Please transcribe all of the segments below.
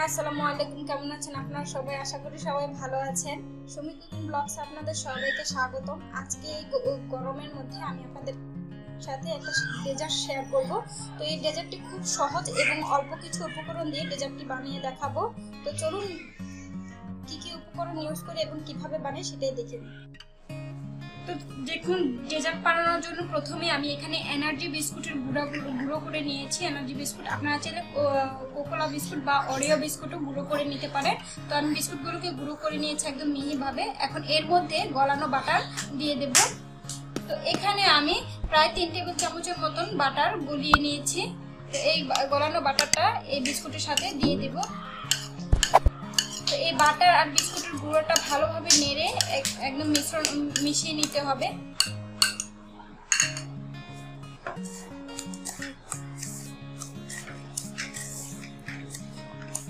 আসসালামু আলাইকুম, কেমন আছেন আপনারা সবাই? আশা করি সবাই ভালো আছেন। সুমি কুকিং ব্লগসে আপনাদের সবাইকে স্বাগতম। আজকে এই গরমের মধ্যে আমি আপনাদের সাথে একটা ডেজার্ট শেয়ার করব। তো এই ডেজার্টটি খুব সহজ এবং অল্প কিছু উপকরণ দিয়ে ডেজার্টটি বানিয়ে দেখাবো। তো চলুন কি কি উপকরণ ইউজ করে এবং কিভাবে বানাই সেটাই দেখে নিই। তো দেখুন, ডেজার্ট বানানোর জন্য প্রথমে আমি এখানে এনার্জি বিস্কুটের গুঁড়ো করে নিয়েছি। এনার্জি বিস্কুট আপনারা চাইলে কোকোলা বিস্কুট বা অরিও বিস্কুটও গুঁড়ো করে নিতে পারেন। তো আমি বিস্কুটগুলোকে গুঁড়ো করে নিয়েছি একদম মিহিভাবে। এখন এর মধ্যে গলানো বাটার দিয়ে দেব। তো এখানে আমি প্রায় 3 টেবিল চামচের মতন বাটার গলিয়ে নিয়েছি। তো এই গলানো বাটারটা এই বিস্কুটের সাথে দিয়ে দেব। তো এই বাটার আর বিস্কুটের গুঁড়োটা ভালোভাবে নেড়ে একদম মিশিয়ে নিতে হবে।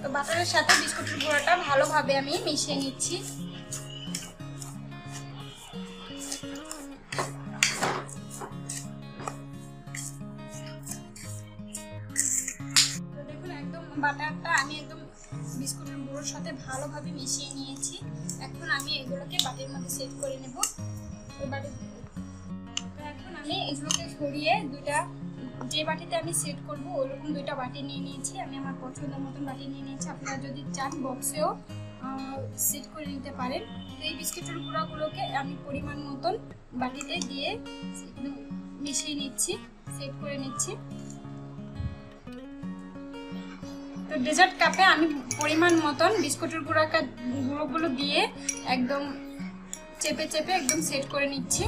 তো বাটারের সাথে বিস্কুটের গুঁড়োটা ভালোভাবে আমি মিশিয়ে নিচ্ছি। তো দেখুন, একদম বাটারটা আমি একদম বিস্কুটের গুঁড়োর সাথে ভালোভাবে মিশিয়ে নিয়েছি। এখন আমি এগুলোকে বাটির মধ্যে সেট করে নেব। এখন আমি এগুলোকে সরিয়ে যে বাটিতে আমি সেট করব ওইরকম 2টা বাটি নিয়ে নিয়েছি। আমি আমার পছন্দের মতন বাটি নিয়ে নিয়েছি। আপনারা যদি চান বক্সেও সেট করে নিতে পারেন। তো এই বিস্কুটের গুঁড়াগুলোকে আমি পরিমাণ মতন বাটিতে দিয়ে মিশিয়ে নিচ্ছি, সেট করে নিচ্ছি। তো ডেজার্ট কাপে আমি পরিমাণ মতন বিস্কুটের গুঁড়োগুলো দিয়ে একদম চেপে চেপে একদম সেট করে নিচ্ছি।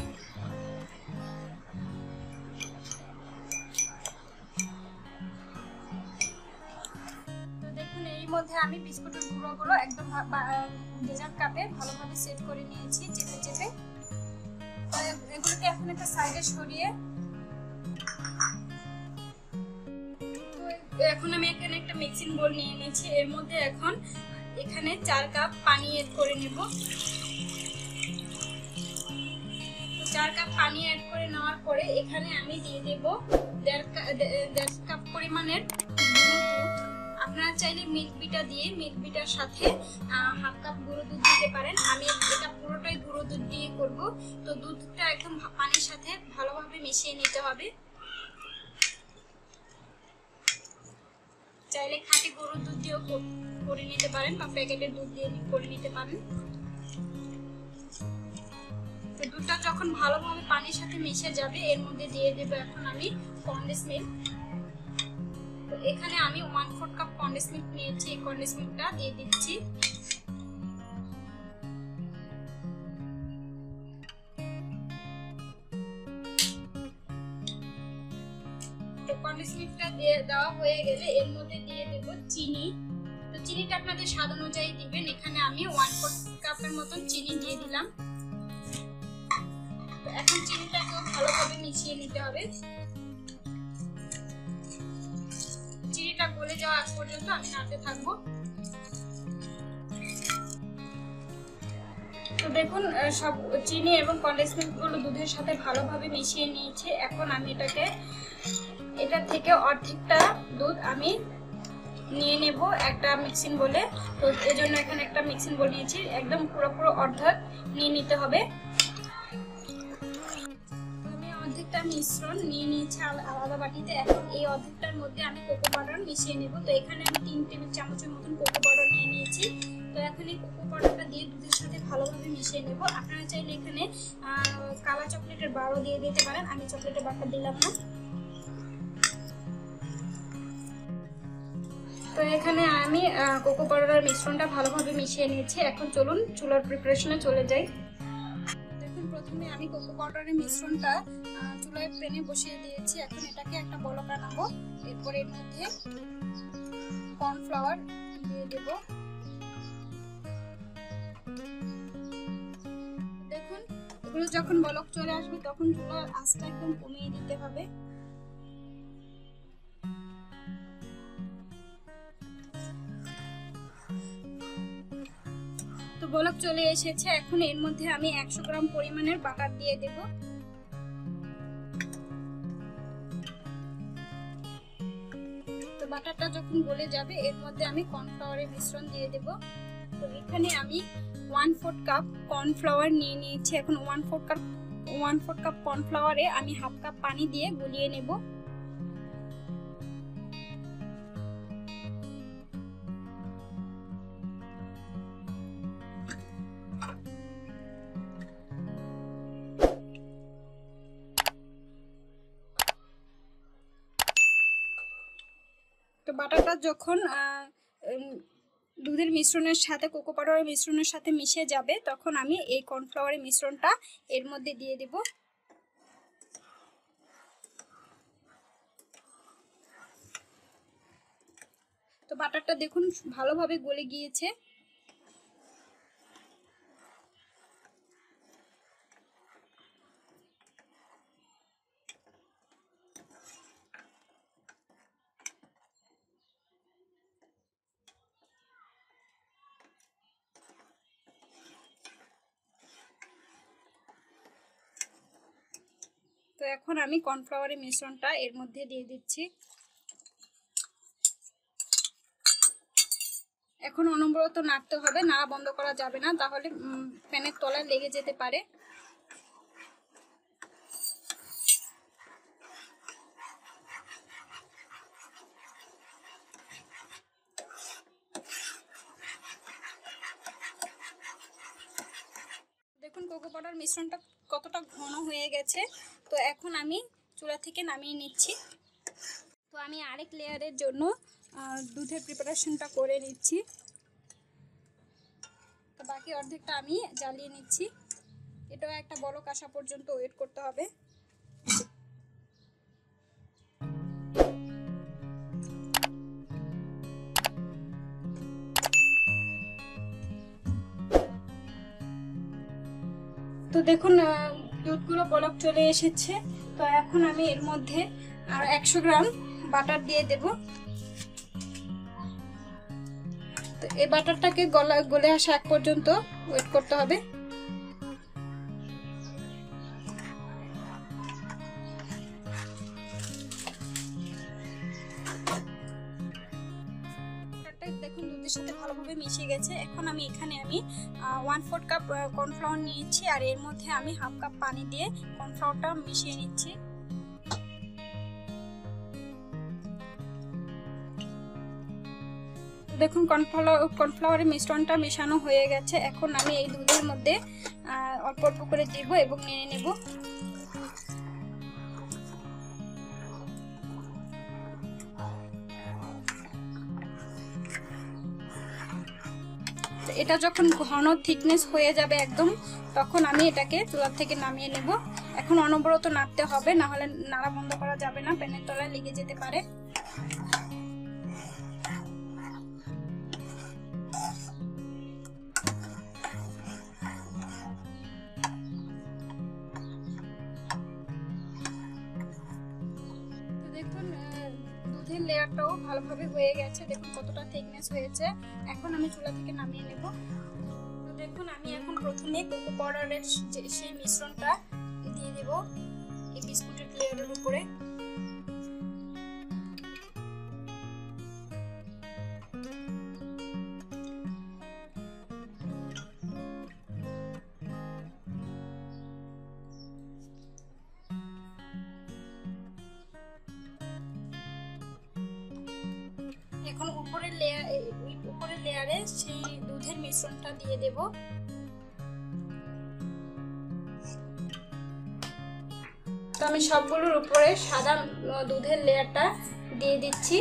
তো দেখুন, এর মধ্যে আমি বিস্কুটের গুঁড়োগুলো একদম ডেজার্ট কাপে ভালোভাবে সেট করে নিয়েছি চেপে চেপে। এগুলোকে এখন একটা সাইডে সরিয়ে এখন আমি এখানে একটা মিক্সিং বোল নিয়ে নিয়েছি। এর মধ্যে এখানে 4 কাপ পানি এড করে নেব। 4 কাপ পানি এড করে নেওয়ার পরে এখানে আমি দিয়ে দেব 1.5 কাপ পরিমাণের গুঁড়ো দুধ। আপনারা চাইলে মিল্ক বিটা দিয়ে মিল্ক বিটার সাথে 1/2 কাপ গুঁড়ো দুধ দিতে পারেন। আমি এটা পুরোটাই গুঁড়ো দুধ দিয়ে করব। তো দুধটা একদম পানির সাথে ভালোভাবে মিশিয়ে নিতে হবে। চাইলে খাঁটি গরুর দুধ দিয়েও করে নিতে পারেন বা প্যাকেটের দুধ দিয়ে করে নিতে পারেন। তো দুধটা যখন ভালোভাবে পানির সাথে মিশে যাবে এর মধ্যে দিয়ে দেব এখন আমি কনডেন্স মিল্ক। তো এখানে আমি 1/4 কাপ কনডেন্স মিল্ক নিয়েছি। এই কনডেন্স মিল্কটা দিয়ে দিচ্ছি। কনডেন্স মিল্কটা দেওয়া হয়ে গেলে এর মধ্যে দিয়ে দেব চিনি। তো চিনিটা আপনাদের স্বাদ অনুযায়ী দিবেন। এখানে আমি 1/4 কাপের মতন চিনি দিয়ে দিলাম। তো এখন চিনিটাকে ভালোভাবে মিশিয়ে নিতে হবে। চিনিটা গলে যাওয়া আগ পর্যন্ত আমি নাড়তে থাকবো। তো দেখুন, সব চিনি এবং কনডেন্স মিল্কগুলো দুধের সাথে ভালোভাবে মিশিয়ে নিয়েছি। এখন আমি এটা থেকে অর্ধেকটা দুধ আমি নিয়ে নেব একটা মিক্সিং বলে। তো এজন্য এখানে একটা মিক্সিং বল নিয়েছি। একদম পুরো অর্ধেক নিয়ে নিতে হবে। আমি অর্ধেকটা মিশ্রণ নিয়ে নিয়েছি আলাদা বাটিতে। এখন এই অর্ধেকটার মধ্যে আমি কোকো পাউডার মিশিয়ে নেব। তো এখানে আমি 3 টেবিল চামচের মতন কোকো পাউডার নিয়ে নিয়েছি। তো এখন এই কোকো পাউডারটা দিয়ে দুধের সাথে ভালোভাবে মিশিয়ে নেব। আপনারা চাইলে এখানে কালা চকলেটের বারও দিয়ে দিতে পারেন। আমি চকলেটের বারটা দিলাম না। তো এখানে আমি কোকো পাউডারের মিশ্রণটা ভালোভাবে মিশিয়ে নিয়েছি। এখন চলুন চুলার প্রিপারেশনে চলে যাই। দেখুন, প্রথমে আমি কোকো পাউডারের মিশ্রণটা চুলায় প্যানে বসিয়ে দিয়েছি। এখন এটাকে একটা বলক আনাবো। এরপর এর মধ্যে কর্নফ্লাওয়ার দিয়ে দেব। দেখুন, এগুলো যখন বলক চলে আসবে তখন চুলার আঁচটা একদম কমিয়ে দিতে হবে। তো বলক চলে এসেছে। এখন এর মধ্যে আমি 100 গ্রাম পরিমাণের বাটার দিয়ে দেব। তো বাটারটা যখন গলে যাবে এর মধ্যে আমি কর্নফ্লাওয়ারের মিশ্রণ দিয়ে দেব। তো এখানে আমি 1/4 কাপ কর্নফ্লাওয়ার নিয়ে নিয়েছি। এখন 1/4 কাপ কর্নফ্লাওয়ারে আমি 1/2 কাপ পানি দিয়ে গুলিয়ে নেব। তো বাটারটা যখন দুধের মিশ্রণের সাথে কোকো পাউডারের মিশ্রণের সাথে মিশে যাবে তখন আমি এই কর্নফ্লাওয়ারের মিশ্রণটা এর মধ্যে দিয়ে দেব। তো বাটারটা দেখুন ভালোভাবে গলে গিয়েছে। তো এখন আমি কর্নফ্লাওয়ারের মিশ্রণটা এর মধ্যে দিয়ে দিচ্ছি। এখন অনবরত নাড়তে হবে, নাড়া বন্ধ করা যাবে না, তাহলে প্যানের তলায় লেগে যেতে পারে। দেখুন কোকো পাউডার মিশ্রণটা কতটা ঘন হয়ে গেছে। তো এখন আমি চুলা থেকে নামিয়ে নিচ্ছি। তো আমি আরেক লেয়ারের জন্য দুধের প্রিপারেশনটা করে নিচ্ছি। তো বাকি অর্ধেকটা আমি জ্বালিয়ে নিচ্ছি। এটাও একটা বড় কাঁসা পর্যন্ত ওয়েট করতে হবে। তো দেখুন দুধগুলো বলক চলে এসেছে। তো এখন আমি এর মধ্যে আর 100 গ্রাম বাটার দিয়ে দেব। তো এই বাটারটাকে গলে আসা এক পর্যন্ত ওয়েট করতে হবে। দেখুন দুধের সাথে ভালোভাবে মিশে গেছে। এখন আমি এখানে 1/4 কাপ কর্নফ্লাওয়ার নিয়েছি আর এর মধ্যে আমি 1/2 কাপ পানি দিয়ে কর্নফ্লাওয়ারটা মিশিয়ে নিচ্ছি। দেখুন কর্নফ্লাওয়ারের মিশ্রণটা মেশানো হয়ে গেছে। এখন আমি এই দুধের মধ্যে অল্প অল্প করে দিব এবং নেড়ে নেব। এটা যখন ঘন থিকনেস হয়ে যাবে একদম, তখন আমি এটাকে চুলা থেকে নামিয়ে নেব। এখন অনবরত নাড়তে হবে, না হলে নাড়া বন্ধ করা যাবে না, প্যানের তলায় লেগে যেতে পারে। দেখুন দুধের লেয়ারটাও ভালোভাবে হয়ে গেছে। দেখুন কতটা থিকনেস হয়েছে। এখন আমি চুলা থেকে নামিয়ে নেব। তো দেখুন আমি এখন প্রথমে কোকো পাউডারের সেই মিশ্রণটা দিয়ে দেব এই বিস্কুটের লেয়ারের উপরে। এখন উপরের লেয়ারে সেই দুধের মিশ্রণটা দিয়ে দেব। তো আমি সবগুলোর উপরে সাদা দুধের লেয়ারটা দিয়ে দিচ্ছি।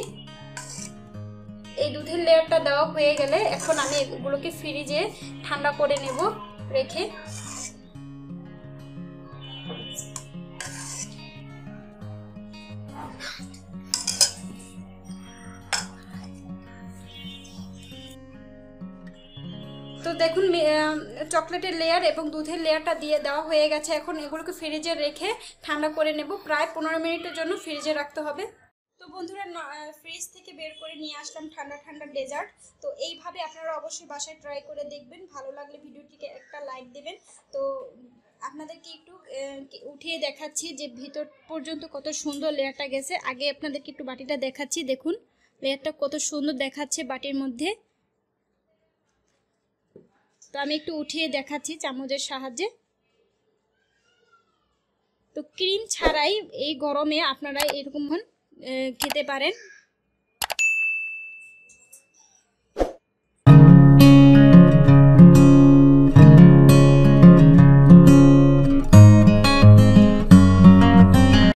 এই দুধের লেয়ারটা দেওয়া হয়ে গেলে এখন আমি এগুলোকে ফ্রিজে ঠান্ডা করে নেব রেখে। তো দেখুন চকলেটের লেয়ার এবং দুধের লেয়ারটা দিয়ে দেওয়া হয়ে গেছে। এখন এগুলোকে ফ্রিজে রেখে ঠান্ডা করে নেব। প্রায় 15 মিনিটের জন্য ফ্রিজে রাখতে হবে। তো বন্ধুরা ফ্রিজ থেকে বের করে নিয়ে আসলাম ঠান্ডা ঠান্ডা ডেজার্ট। তো এইভাবে আপনারা অবশ্যই বাসায় ট্রাই করে দেখবেন। ভালো লাগলে ভিডিওটিকে একটা লাইক দেবেন। তো আপনাদেরকে একটু উঠিয়ে দেখাচ্ছি যে ভিতর পর্যন্ত কত সুন্দর লেয়ারটা গেছে। আগে আপনাদেরকে একটু বাটিটা দেখাচ্ছি। দেখুন লেয়ারটা কত সুন্দর দেখাচ্ছে বাটির মধ্যে। তো আমি একটু উঠিয়ে দেখাচ্ছি চামচের সাহায্যে। তো ক্রিম ছাড়াই এই গরমে আপনারা এরকম খেতে পারেন।